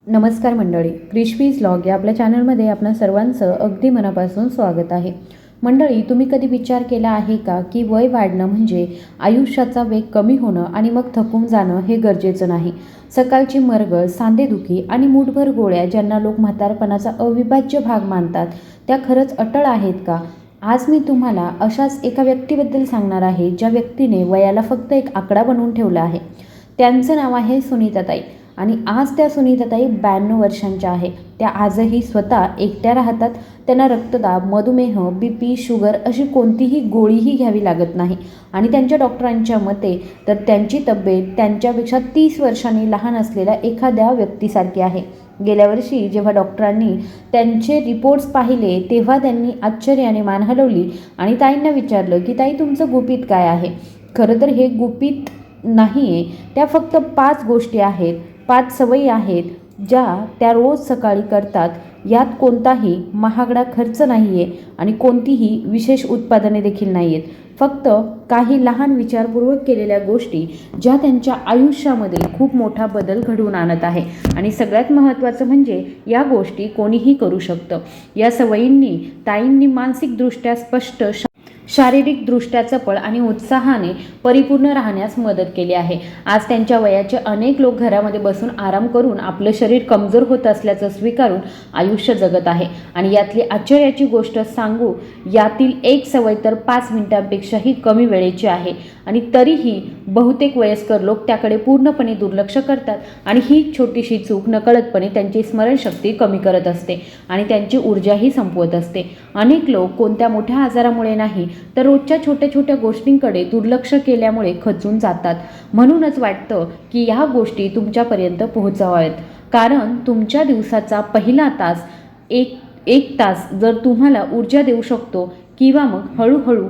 नमस्कार मंडळी, क्रिशवीज व्लॉग या आपल्या चॅनलमध्ये आपणा सर्वांचं अगदी मनापासून स्वागत आहे. मंडळी, तुम्ही कधी विचार केला आहे का की वय वाढणं म्हणजे आयुष्याचा वेग कमी होणं आणि मग थकून जाणं हे गरजेचं नाही. सकाळची मरगळ, सांधेदुखी आणि मूठभर गोळ्या ज्यांना लोक म्हातारपणाचा अविभाज्य भाग मानतात त्या खरंच अटळ आहेत का? आज मी तुम्हाला अशाच एका व्यक्तीबद्दल सांगणार आहे ज्या व्यक्तीने वयाला फक्त एक आकडा बनवून ठेवला आहे. त्यांचं नाव आहे सुनीताताई आणि आज त्या सुनीताताई 92 वर्षांच्या आहे. त्या आजही स्वतः एकट्या राहतात. त्यांना रक्तदाब, मधुमेह, BP, शुगर अशी कोणतीही गोळीही घ्यावी लागत नाही आणि त्यांच्या डॉक्टरांच्या मते तर त्यांची तब्येत त्यांच्यापेक्षा 30 वर्षांनी लहान असलेल्या एखाद्या व्यक्तीसारखी आहे. गेल्या वर्षी जेव्हा डॉक्टरांनी त्यांचे रिपोर्ट्स पाहिले तेव्हा त्यांनी आश्चर्याने मान हलवली आणि ताईंना विचारलं की ताई, तुमचं गुपित काय आहे? खरं तर हे गुपित नाही आहे, त्या फक्त 5 गोष्टी आहेत, 5 सवयी आहेत ज्या त्या रोज सकाळी करतात. यात कोणताही महागडा खर्च नाही आहे आणि कोणतीही विशेष उत्पादने देखील नाही आहेत. फक्त काही लहान विचारपूर्वक केलेल्या गोष्टी ज्या त्यांच्या आयुष्यामध्ये खूप मोठा बदल घडवून आणत आहे. आणि सगळ्यात महत्त्वाचं म्हणजे या गोष्टी कोणीही करू शकतं. या सवयींनी ताईंनी मानसिकदृष्ट्या स्पष्ट, शारीरिकदृष्ट्या चपळ आणि उत्साहाने परिपूर्ण राहण्यास मदत केली आहे. आज त्यांच्या वयाचे अनेक लोक घरामध्ये बसून आराम करून आपलं शरीर कमजोर होत असल्याचं स्वीकारून आयुष्य जगत आहे. आणि यातली आश्चर्याची गोष्ट सांगू, यातील एक सवय तर 5 मिनिटांपेक्षाही कमी वेळेची आहे आणि तरीही बहुतेक वयस्कर लोक त्याकडे पूर्णपणे दुर्लक्ष करतात. आणि ही छोटीशी चूक नकळतपणे त्यांची स्मरणशक्ती कमी करत असते आणि त्यांची ऊर्जाही संपवत असते. अनेक लोक कोणत्या मोठ्या आजारामुळे नाही तर रोजच्या छोट्या छोट्या गोष्टींकडे दुर्लक्ष केल्यामुळे खचून जातात. म्हणूनच वाटतं की ह्या गोष्टी तुमच्यापर्यंत पोहोचवाव्यात, कारण तुमच्या दिवसाचा पहिला तास एक तास जर तुम्हाला ऊर्जा देऊ शकतो किंवा मग हळूहळू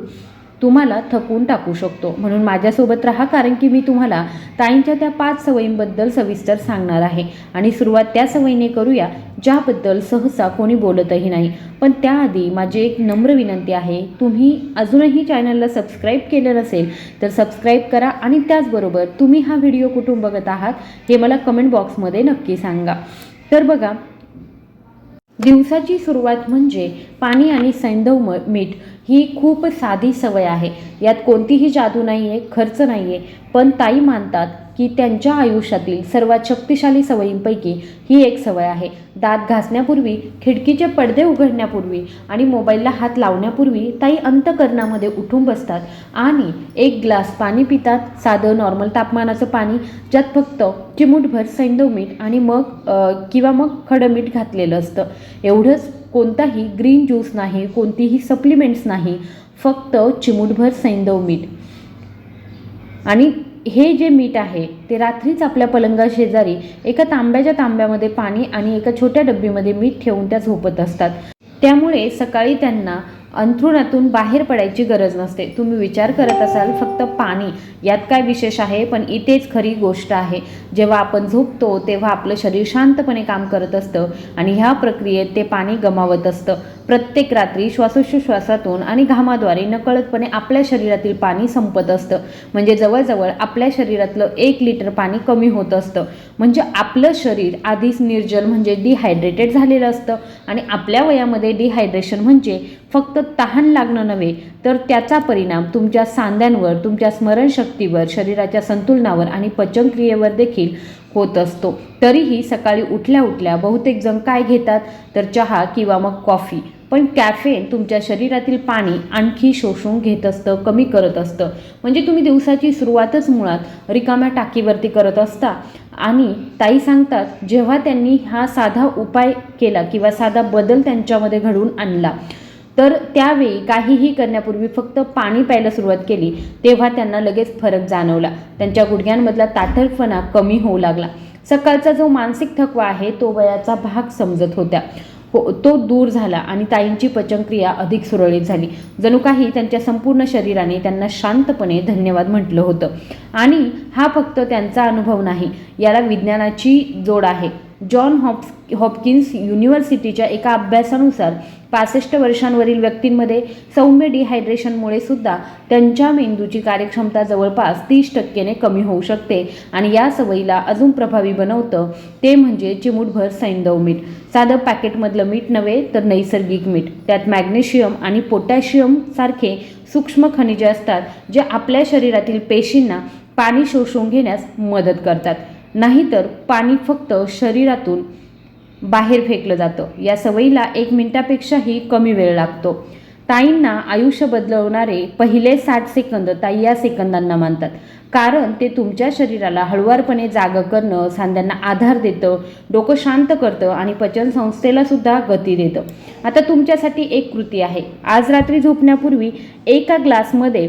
तुम्हाला थकवून टाकू शकतो. म्हणून माझ्यासोबत राहा, कारण की मी तुम्हाला ताईंच्या त्या 5 सवयींबद्दल सविस्तर सांगणार आहे. आणि सुरुवात त्या सवयीने करूया ज्याबद्दल सहसा कोणी बोलतही नाही. पण त्याआधी माझी एक नम्र विनंती आहे, तुम्ही अजूनही चॅनलला सबस्क्राईब केलं नसेल तर सबस्क्राईब करा आणि त्याचबरोबर तुम्ही हा व्हिडिओ कुठून बघत आहात हे मला कमेंट बॉक्समध्ये नक्की सांगा. तर बघा, दिवसाची सुरुवात म्हणजे पाणी आणि सैंधव मीठ ही खूप साधी सवय आहे. यात कोणतीही जादू नाही आहे, खर्च नाही आहे. पण ताई मानतात की त्यांच्या आयुष्यातील सर्वात शक्तिशाली सवयींपैकी ही एक सवय आहे. दात घासण्यापूर्वी, खिडकीचे पडदे उघडण्यापूर्वी आणि मोबाईलला हात लावण्यापूर्वी ताई अंतःकरणामध्ये उठून बसतात आणि एक ग्लास पाणी पितात. साधं नॉर्मल तापमानाचं पाणी ज्यात फक्त चिमूटभर सैंधव मीठ आणि मग खडं मीठ घातलेलं असतं. एवढंच, कोणताही ग्रीन ज्यूस नाही, कोणतीही सप्लिमेंट्स नाही, फक्त चिमूटभर सैंधव मीठ. आणि हे जे मीठ आहे ते रात्रीच आपल्या पलंगाशेजारी एका तांब्यामध्ये पाणी आणि एका छोट्या डब्बीमध्ये मीठ ठेवून त्या झोपत असतात. त्यामुळे सकाळी त्यांना अंथरुणातून बाहेर पडायची गरज नसते. तुम्ही विचार करत असाल फक्त पाणी, यात काय विशेष आहे? पण इथेच खरी गोष्ट आहे. जेव्हा आपण झोपतो तेव्हा आपलं शरीर शांतपणे काम करत असतं आणि ह्या प्रक्रियेत ते पाणी गमावत असतं. प्रत्येक रात्री श्वासोच्छ्वासातून आणि घामाद्वारे नकळतपणे आपल्या शरीरातील पाणी संपत असतं. म्हणजे जवळजवळ आपल्या शरीरातलं 1 लिटर पाणी कमी होत असतं. म्हणजे आपलं शरीर आधीच निर्जल म्हणजे डिहायड्रेटेड झालेलं असतं. आणि आपल्या वयामध्ये डिहायड्रेशन म्हणजे फक्त तहान लागणं नव्हे तर त्याचा परिणाम तुमच्या सांध्यांवर, तुमच्या स्मरणशक्तीवर, शरीराच्या संतुलनावर आणि पचनक्रियेवर देखील होत असतो. तरीही सकाळी उठल्या उठल्या बहुतेक जण काय घेतात तर चहा किंवा मग कॉफी. पण कॅफेन तुमच्या शरीरातील पाणी आणखी शोषून घेत असतं, कमी करत असतं. म्हणजे तुम्ही दिवसाची सुरुवातच मुळात रिकाम्या टाकीवरती करत असता. आणि ताई सांगतात जेव्हा त्यांनी हा साधा उपाय केला किंवा साधा बदल त्यांच्यामध्ये घडवून आणला तर त्यावेळी काहीही करण्यापूर्वी फक्त पाणी प्यायला सुरुवात केली तेव्हा त्यांना लगेच फरक जाणवला. त्यांच्या गुडघ्यांमधला ताठरपणा कमी होऊ लागला. सकाळचा जो मानसिक थकवा आहे तो वयाचा भाग समजत होत्या तो दूर झाला आणि ताईंची पचनक्रिया अधिक सुरळीत झाली. जणू काही त्यांच्या संपूर्ण शरीराने त्यांना शांतपणे धन्यवाद म्हटलं होतं. आणि हा फक्त त्यांचा अनुभव नाही, याला विज्ञानाची जोड आहे. जॉन हॉपकिन्स युनिव्हर्सिटीच्या एका अभ्यासानुसार 65 वर्षांवरील व्यक्तींमध्ये सौम्य डिहायड्रेशनमुळे सुद्धा त्यांच्या मेंदूची कार्यक्षमता जवळपास 30% कमी होऊ शकते आणि या सवयीला अजून प्रभावी बनवतं ते म्हणजे चिमूटभर सैंधव मीठ. साधं पॅकेटमधलं मीठ नव्हे तर नैसर्गिक मीठ. त्यात मॅग्नेशियम आणि पोटॅशियम सारखे सूक्ष्म खनिजे असतात जे आपल्या शरीरातील पेशींना पाणी शोषून घेण्यास मदत करतात. नाहीतर पाणी फक्त शरीरातून बाहेर फेकलं जातं. या सवयीला 1 मिनिटापेक्षाही कमी वेळ लागतो. ताईंना आयुष्य बदलवणारे पहिले 60 सेकंद ताई या सेकंदांना मानतात, कारण ते तुमच्या शरीराला हळुवारपणे जागं करणं, सांध्यांना आधार देतं, डोकं शांत करतं आणि पचनसंस्थेला सुद्धा गती देतं. आता तुमच्यासाठी एक कृती आहे. आज रात्री झोपण्यापूर्वी एका ग्लासमध्ये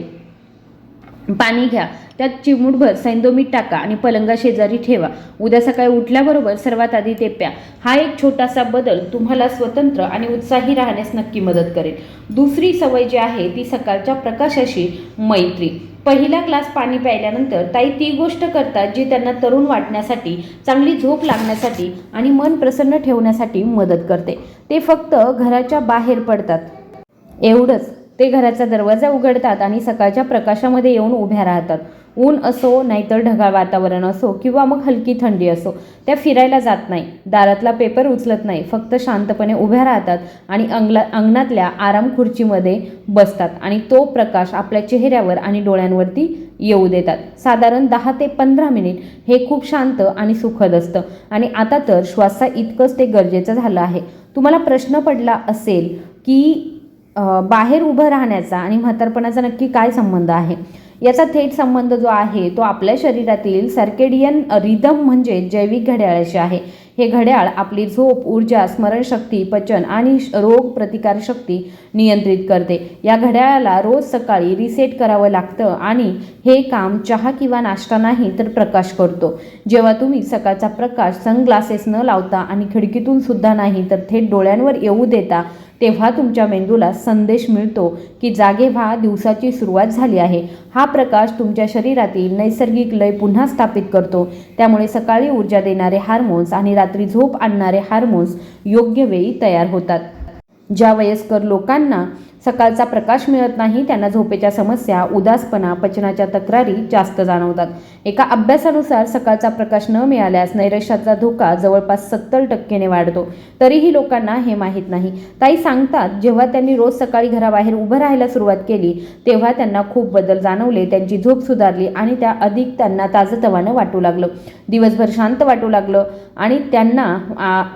पाणी घ्या, त्यात चिमूटभर सैंधव मीठ टाका आणि पलंगाशेजारी ठेवा. उद्या सकाळी उठल्याबरोबर सर्वात आधी ते प्या. हा एक छोटासा बदल तुम्हाला स्वतंत्र आणि उत्साही राहण्यास नक्की मदत करेल. दुसरी सवय जी आहे ती सकाळच्या प्रकाशाशी मैत्री. पहिला ग्लास पाणी प्यायल्यानंतर ताई ती गोष्ट करतात जी त्यांना तरुण वाटण्यासाठी, चांगली झोप लागण्यासाठी आणि मन प्रसन्न ठेवण्यासाठी मदत करते. ते फक्त घराच्या बाहेर पडतात, एवढंच. ते घराचा दरवाजा उघडतात आणि सकाळच्या प्रकाशामध्ये येऊन उभ्या राहतात. ऊन असो, नाहीतर ढगाळ वातावरण असो किंवा मग हलकी थंडी असो, त्या फिरायला जात नाही, दारातला पेपर उचलत नाही, फक्त शांतपणे उभ्या राहतात आणि अंगणातल्या आराम खुर्चीमध्ये बसतात आणि तो प्रकाश आपल्या चेहऱ्यावर आणि डोळ्यांवरती येऊ देतात. साधारण 10 ते 15 मिनिट हे खूप शांत आणि सुखद असतं आणि आता तर श्वासा इतकंच ते गरजेचं झालं आहे. तुम्हाला प्रश्न पडला असेल की बाहेर उभं राहण्याचा आणि म्हातारपणाचा नक्की काय संबंध आहे? याचा थेट संबंध जो आहे तो आपल्या शरीरातील सर्केडियन रिदम म्हणजे जैविक घड्याळाशी आहे. हे घड्याळ आपली झोप, ऊर्जा, स्मरणशक्ती, पचन आणि रोग प्रतिकारशक्ती नियंत्रित करते. या घड्याळाला रोज सकाळी रिसेट करावं लागतं आणि हे काम चहा किंवा नाश्ता नाही तर प्रकाश करतो. जेव्हा तुम्ही सकाळचा प्रकाश सनग्लासेस न लावता आणि खिडकीतून सुद्धा नाही तर थेट डोळ्यांवर येऊ देता, तेव्हा तुमच्या मेंदूला संदेश मिळतो की जागे व्हा, दिवसाची सुरुवात झाली आहे. हा प्रकाश तुमच्या शरीरातील नैसर्गिक लय पुन्हा स्थापित करतो. त्यामुळे सकाळी ऊर्जा देणारे हार्मोन्स आणि रात्री झोप आणणारे हार्मोन्स योग्य वेळी तयार होतात. ज्या वयस्कर लोकांना सकाळचा प्रकाश मिळत नाही त्यांना झोपेच्या समस्या, उदासपणा, पचनाच्या तक्रारी जास्त जाणवतात. एका अभ्यासानुसार सकाळचा प्रकाश न मिळाल्यास नैराश्याचा धोका जवळपास 70% वाढतो. तरीही लोकांना हे माहीत नाही. ताई सांगतात जेव्हा त्यांनी रोज सकाळी घराबाहेर उभं राहायला सुरुवात केली तेव्हा त्यांना खूप बदल जाणवले. त्यांची झोप सुधारली आणि त्यांना ताजंतवानं वाटू लागलं, दिवसभर शांत वाटू लागलं आणि त्यांना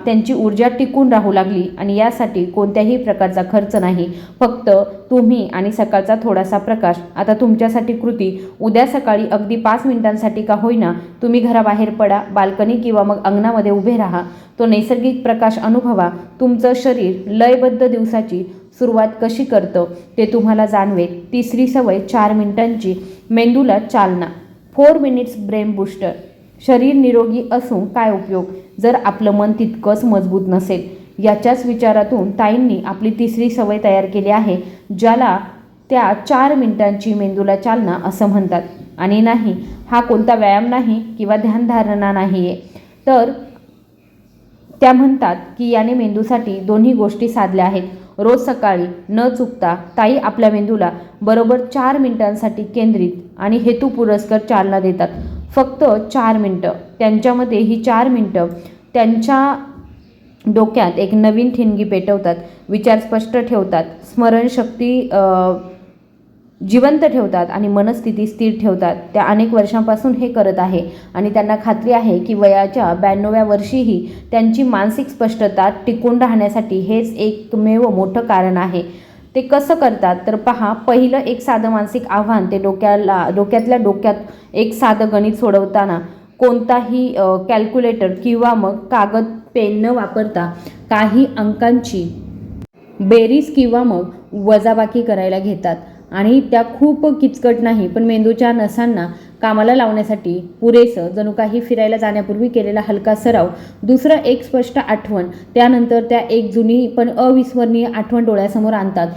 त्यांची ऊर्जा टिकून राहू लागली. आणि यासाठी कोणत्याही प्रकारचा खर्च नाही, फक्त तुम्ही आणि सकाळचा थोडासा प्रकाश. आता तुमच्यासाठी कृती. उद्या सकाळी अगदी 5 मिनिटांसाठी का होईना तुम्ही घराबाहेर पडा, बाल्कनी किंवा मग अंगणामध्ये उभे राहा, तो नैसर्गिक प्रकाश अनुभवा. तुमचं शरीर लयबद्ध दिवसाची सुरुवात कशी करतं ते तुम्हाला जाणवेल. तिसरी सवय 4 मिनिटांची मेंदूला चालना. 4 मिनिट्स ब्रेन बूस्टर. शरीर निरोगी असून काय उपयोग जर आपलं मन तितकंच मजबूत नसेल. याच्याच विचारातून ताईंनी आपली तिसरी सवय तयार केली आहे, ज्याला त्या 4 मिनिटांची मेंदूला चालना असं म्हणतात. आणि नाही, हा कोणता व्यायाम नाही किंवा ध्यानधारणा नाही आहे, तर त्या म्हणतात की याने मेंदूसाठी दोन्ही गोष्टी साधल्या आहेत. रोज सकाळी न चुकता ताई आपल्या मेंदूला बरोबर 4 मिनिटांसाठी केंद्रित आणि हेतुपुरस्सर चालना देतात. फक्त 4 मिनिटं. त्यांच्यामध्ये ही 4 मिनिटं त्यांच्या डोक्यात एक नवीन ठिणगी पेटवतात, विचार स्पष्ट ठेवतात, स्मरणशक्ती जिवंत ठेवतात आणि मनस्थिती स्थिर ठेवतात. त्या अनेक वर्षांपासून हे करत आहे आणि त्यांना खात्री आहे की वयाच्या 92व्या वर्षीही त्यांची मानसिक स्पष्टता टिकून राहण्यासाठी हेच एकमेव मोठं कारण आहे. ते कसं करतात तर पहा. पहिलं एक साधं मानसिक आव्हान. ते डोक्यात एक साधं गणित सोडवताना कोणताही कॅल्क्युलेटर किंवा मग कागद पेन न वापरता काही अंकांची बेरीज किंवा मग वजाबाकी करायला घेतात आणि त्या खूप किचकट नाही, पण मेंदूच्या नसांना कामाला लावण्यासाठी पुरेसं, जणू काही फिरायला जाण्यापूर्वी केलेला हलका सराव. दुसरं एक स्पष्ट आठवण. त्यानंतर त्या एक जुनी पण अविस्मरणीय आठवण डोळ्यासमोर आणतात.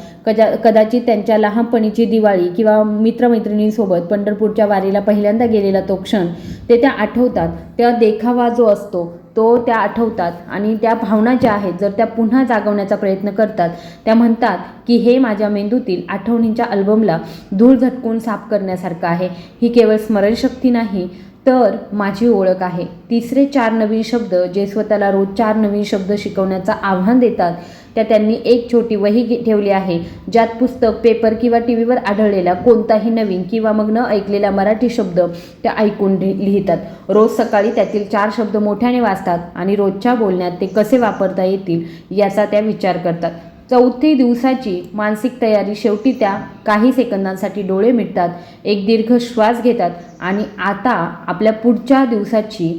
कदाचित त्यांच्या लहानपणीची दिवाळी किंवा मित्रमैत्रिणींसोबत पंढरपूरच्या वारीला पहिल्यांदा गेलेला तो क्षण ते त्या आठवतात. त्या देखावा जो असतो तो त्या आठवतात आणि त्या भावना ज्या आहेत जर त्या पुन्हा जागवण्याचा प्रयत्न करतात, त्या म्हणतात की हे माझ्या मेंदूतील आठवणींच्या अल्बमला धूळ झटकून साफ करण्यासारखं आहे. ही केवळ स्मरणशक्ती नाही तर माझी ओळख आहे. तिसरे 4 नवीन शब्द जे स्वतःला रोज 4 नवीन शब्द शिकवण्याचं आव्हान देतात, त्या त्यांनी एक छोटी वही ठेवली आहे ज्यात पुस्तक, पेपर किंवा टी व्हीवर आढळलेला कोणताही नवीन किंवा मग न ऐकलेला मराठी शब्द त्या ऐकून लिहितात. रोज सकाळी त्यातील 4 शब्द मोठ्याने वाचतात आणि रोजच्या बोलण्यात ते कसे वापरता येतील याचा त्या विचार करतात. 4थी दिवसाची मानसिक तयारी शेवटी त्या काही सेकंदांसाठी डोळे मिटतात, एक दीर्घ श्वास घेतात आणि आता आपल्या पुढच्या दिवसाची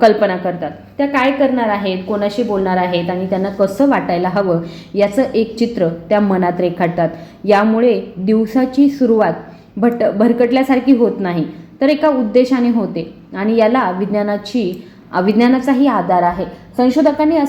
कल्पना करतात. त्या काय करणार आहेत, कोणाशी बोलणार आहेत आणि त्यांना कसं वाटायला हवं याचं एक चित्र त्या मनात रेखाटतात. यामुळे दिवसाची सुरुवात भरकटल्यासारखी होत नाही तर एका उद्देशाने होते आणि याला विज्ञानाचाही आधार आहे. संशोधकांना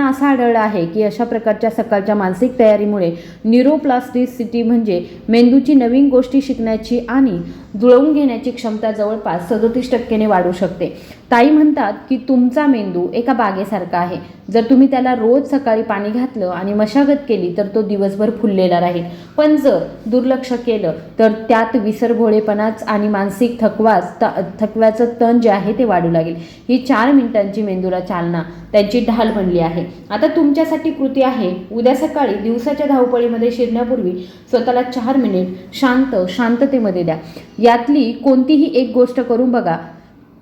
असं आढळलं आहे की अशा प्रकारच्या सकाळच्या मानसिक तयारीमुळे न्यूरोप्लास्टिसिटी म्हणजे मेंदूची नवीन गोष्टी शिकण्याची आणि जुळवून घेण्याची क्षमता जवळपास 37% वाढू शकते. ताई म्हणतात की तुमचा मेंदू एका बागेसारखा आहे. जर तुम्ही त्याला रोज सकाळी पाणी घातलं आणि मशागत केली तर तो दिवसभर फुललेला राहील, पण जर दुर्लक्ष केलं तर त्यात विसरभोळेपणाच आणि मानसिक थकव्याचं तण जे आहे ते वाढू लागेल. ही 4 मिनिटांची मेंदूला चालना त्यांची ढाल बनली आहे. आता तुमच्यासाठी कृती आहे. उद्या सकाळी दिवसाच्या धावपळीमध्ये शिरण्यापूर्वी स्वतःला 4 मिनिट शांततेमध्ये द्या. यातली कोणतीही एक गोष्ट करून बघा.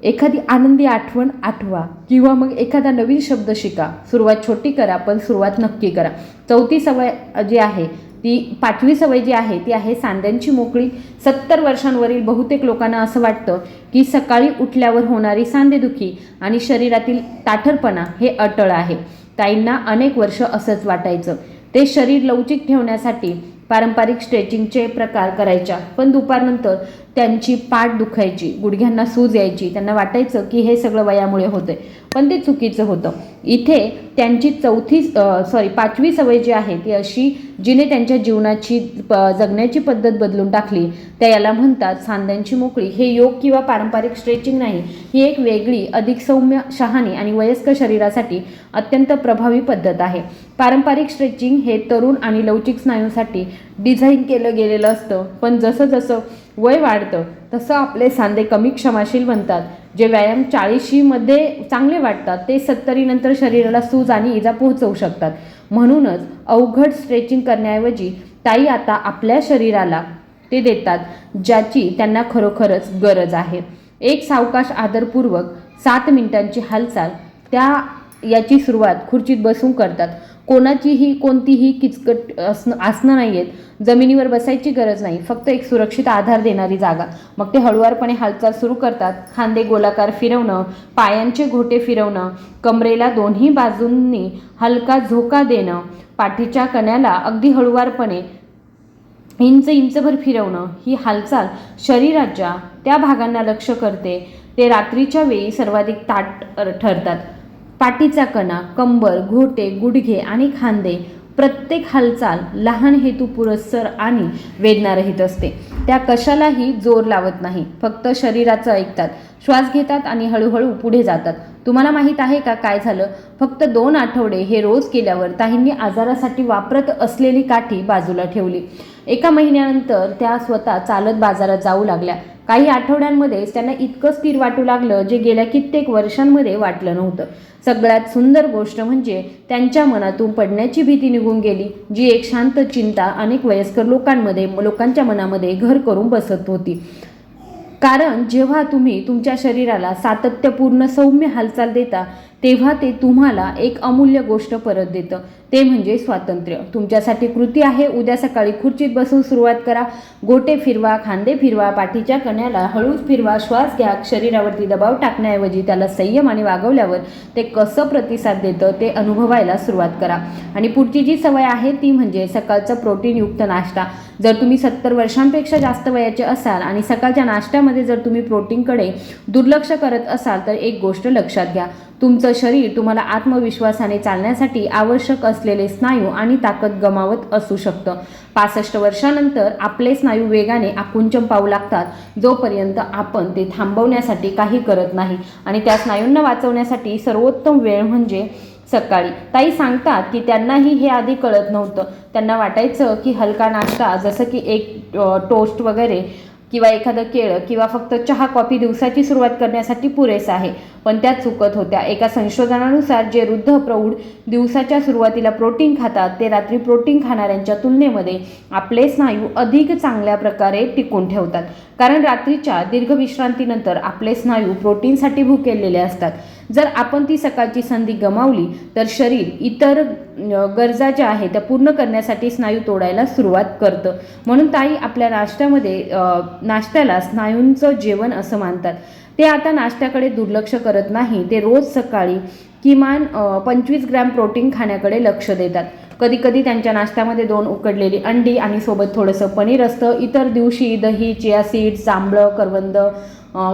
एखादी आनंदी आठवण आठवा किंवा मग एखादा नवीन शब्द शिका. सुरुवात छोटी करा पण सुरुवात नक्की करा. 4थी सवय जी आहे ती 5वी सवय जी आहे ती आहे सांध्यांची मोकळी. 70 वर्षांवरील बहुतेक लोकांना असं वाटतं की सकाळी उठल्यावर होणारी सांधेदुखी आणि शरीरातील ताठरपणा हे अटळ आहे. ताईंना अनेक वर्ष असंच वाटायचं. ते शरीर लवचिक ठेवण्यासाठी पारंपरिक स्ट्रेचिंगचे प्रकार करायच्या, पण दुपारनंतर त्यांची पाठ दुखायची, गुडघ्यांना सूज यायची. त्यांना वाटायचं की हे सगळं वयामुळे होतंय, पण ते चुकीचं होतं. इथे त्यांची 5वी सवय जी आहे ती अशी जिने त्यांच्या जीवनाची जगण्याची पद्धत बदलून टाकली, त्या याला म्हणतात सांध्यांची मोकळी. हे योग किंवा पारंपरिक स्ट्रेचिंग नाही, ही एक वेगळी, अधिक सौम्य, शहाणी आणि वयस्कर शरीरासाठी अत्यंत प्रभावी पद्धत आहे. पारंपरिक स्ट्रेचिंग हे तरुण आणि लवचिक स्नायूंसाठी डिझाईन केलं गेलेलं असतं, पण जसं जसं वय वाढतं तसं आपले सांधे कमी क्षमाशील बनतात. जे व्यायाम 40मध्ये चांगले वाटतात ते 70 नंतर शरीराला सूज आणि इजा पोहोचवू शकतात. म्हणूनच अवघड स्ट्रेचिंग करण्याऐवजी ताई आता आपल्या शरीराला ते देतात ज्याची त्यांना खरोखरच गरज आहे. एक सावकाश आदरपूर्वक 7 मिनिटांची हालचाल त्या याची सुरुवात खुर्चीत बसून करतात. कोणतीही किचकट आसनं नाही आहेत. जमिनीवर बसायची गरज नाही, फक्त एक सुरक्षित आधार देणारी जागा. मग ते हळुवारपणे हालचाल सुरू करतात. खांदे गोलाकार फिरवणं, पायांचे घोटे फिरवणं, कमरेला दोन्ही बाजूंनी हलका झोका देणं, पाठीच्या कण्याला अगदी हळुवारपणे इंचभर फिरवणं. ही हालचाल शरीराच्या त्या भागांना लक्ष करते ते रात्रीच्या वेळी सर्वाधिक ताठ ठरतात. पाठीचा कणा, कंबर, घोटे, गुडघे आणि खांदे, प्रत्येक हालचाल लहान हेतू पुरस्सर आणि वेदनारहित असते. त्या कशालाही जोर लावत नाही, फक्त शरीराचं ऐकतात. श्वास घेतात आणि हळूहळू पुढे जातात. तुम्हाला माहीत आहे का काय झालं? फक्त 2 आठवडे हे रोज केल्यावर ताईंनी आजारासाठी वापरत असलेली काठी बाजूला ठेवली. 1 महिन्यानंतर त्या स्वतः चालत बाजारात जाऊ लागल्या. काही आठवड्यांमध्येच त्यांना इतकं स्थिर वाटू लागलं जे गेल्या कित्येक वर्षांमध्ये वाटलं नव्हतं. सगळ्यात सुंदर गोष्ट म्हणजे त्यांच्या मनातून पडण्याची भीती निघून गेली, जी एक शांत चिंता अनेक वयस्कर लोकांच्या मनामध्ये घर करून बसत होती. कारण जेव्हा तुम्ही तुमच्या शरीराला सातत्यपूर्ण सौम्य हालचाल देता तेव्हा ते तुम्हाला एक अमूल्य गोष्ट परत देतं, ते म्हणजे स्वातंत्र्य. तुमच्यासाठी कृती आहे. उद्या सकाळी खुर्चीत बसून सुरुवात करा. गोटे फिरवा, खांदे फिरवा, पाठीच्या कण्याला हळूच फिरवा, श्वास घ्या. शरीरावरती दबाव टाकण्याऐवजी त्याला संयमाने वागवल्यावर ते कसं प्रतिसाद देतं ते अनुभवायला सुरुवात करा. आणि पुढची जी सवय आहे ती म्हणजे सकाळचं प्रोटीनयुक्त नाश्ता. जर तुम्ही 70 वर्षांपेक्षा जास्त वयाचे असाल आणि सकाळच्या नाश्त्यामध्ये जर तुम्ही प्रोटीनकडे दुर्लक्ष करत असाल तर एक गोष्ट लक्षात घ्या, तुमचं शरीर तुम्हाला आत्मविश्वासाने चालण्यासाठी आवश्यक असलेले स्नायू आणि ताकद गमावत असू शकतं. 65 वर्षानंतर आपले स्नायू वेगाने आकुंचन पाहू लागतात जोपर्यंत आपण ते थांबवण्यासाठी काही करत नाही. आणि त्या स्नायूंना वाचवण्यासाठी सर्वोत्तम वेळ म्हणजे सकाळी. ताई सांगतात की त्यांनाही हे आधी कळत नव्हतं. त्यांना वाटायचं की हलका नाश्ता जसं की एक टोस्ट वगैरे किंवा एखादं केळं किंवा फक्त चहा कॉफी दिवसाची सुरुवात करण्यासाठी पुरेसं आहे. पण त्या चुकत होत्या. एका संशोधनानुसार जे वृद्ध प्रौढ दिवसाच्या सुरुवातीला प्रोटीन खातात ते रात्री प्रोटीन खाणाऱ्यांच्या तुलनेमध्ये आपले स्नायू अधिक चांगल्या प्रकारे टिकून ठेवतात. कारण रात्रीच्या दीर्घ विश्रांतीनंतर आपले स्नायू प्रोटीनसाठी भुकेलेले असतात. जर आपण ती सकाळची संधी गमावली तर शरीर इतर गरजा ज्या आहेत त्या पूर्ण करण्यासाठी स्नायू तोडायला सुरुवात करतं. म्हणून ताई आपल्या नाश्त्याला स्नायूंचं जेवण असं मानतात. ते आता नाश्त्याकडे दुर्लक्ष करत नाही. ते रोज सकाळी किमान 25 ग्रॅम प्रोटीन खाण्याकडे लक्ष देतात. कधी कधी त्यांच्या नाश्त्यामध्ये 2 उकडलेली अंडी आणि सोबत थोडंसं पनीर असतं. इतर दिवशी दही, चिया सीड्स, जांभळं, करवंद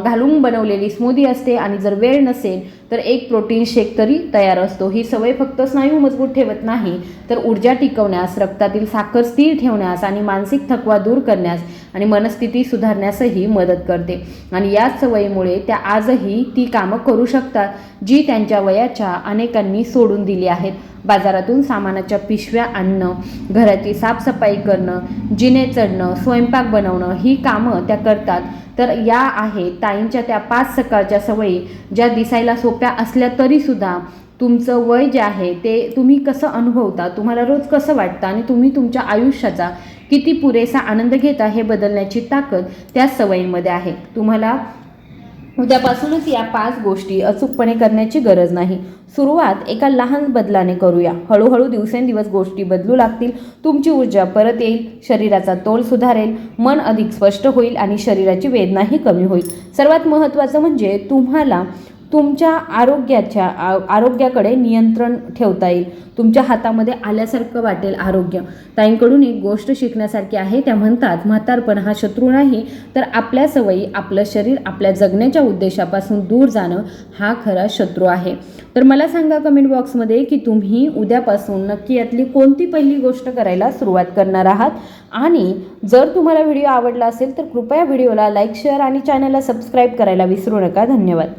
घालून बनवलेली स्मूदी असते. आणि जर वेळ नसेल तर एक प्रोटीन शेक तरी तयार असतो. ही सवय फक्त स्नायू मजबूत ठेवत नाही तर ऊर्जा टिकवण्यास, रक्तातील साखर स्थिर ठेवण्यास आणि मानसिक थकवा दूर करण्यास आणि मनस्थिती सुधारण्यासही मदत करते. आणि याच सवयीमुळे त्या आजही ती कामं करू शकतात जी त्यांच्या वयाच्या अनेकांनी सोडून दिली आहेत. बाजारातून सामानाच्या पिशव्या आणणं, घराची साफसफाई करणं, जिने चढणं, स्वयंपाक बनवणं ही कामं त्या करतात. तर या आहेत ताईंच्या त्या 5 सकाळच्या सवयी ज्या दिसायला सोप्या असल्या तरीसुद्धा तुमचं वय जे आहे ते तुम्ही कसं अनुभवता, तुम्हाला रोज कसं वाटतं आणि तुम्ही तुमच्या आयुष्याचा किती पुरेसा आनंद घेता हे बदलण्याची ताकद त्या सवयींमध्ये आहे. तुम्हाला उद्यापासूनच या 5 गोष्टी अचूकपणे करण्याची गरज नाही. सुरुवात एका लहान बदलाने करूया. हळूहळू दिवसेंदिवस गोष्टी बदलू लागतील. तुमची ऊर्जा परत येईल, शरीराचा तोल सुधारेल, मन अधिक स्पष्ट होईल आणि शरीराची वेदनाही कमी होईल. सर्वात महत्त्वाचं म्हणजे तुम्हाला तुमच्या आरोग्याकडे नियंत्रण ठेवता येईल. तुमच्या हातामध्ये आल्यासारखं वाटेल आरोग्य. ताईंकडून एक गोष्ट शिकण्यासारखी आहे. त्या म्हणतात म्हातारपण हा शत्रू नाही तर आपल्या सवयी, आपलं शरीर, आपल्या जगण्याच्या उद्देशापासून दूर जाणं हा खरा शत्रू आहे. तर मला सांगा कमेंट बॉक्समध्ये की तुम्ही उद्यापासून नक्की यातली कोणती पहिली गोष्ट करायला सुरुवात करणार आहात. आणि जर तुम्हाला व्हिडिओ आवडला असेल तर कृपया व्हिडिओला लाईक, शेअर आणि चॅनलला सबस्क्राईब करायला विसरू नका. धन्यवाद.